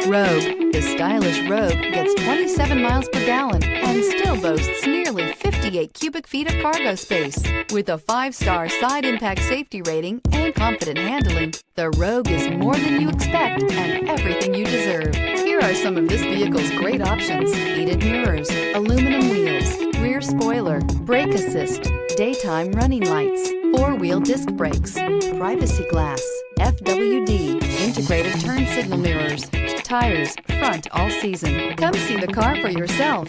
Rogue. The stylish Rogue gets 27 miles per gallon and still boasts nearly 58 cubic feet of cargo space. With a 5-star side impact safety rating and confident handling, the Rogue is more than you expect and everything you deserve. Here are some of this vehicle's great options: heated mirrors, aluminum wheels, rear spoiler, brake assist, daytime running lights, 4-wheel disc brakes, privacy glass, FWD, integrated turn signal mirrors, tires, front all season. Come see the car for yourself.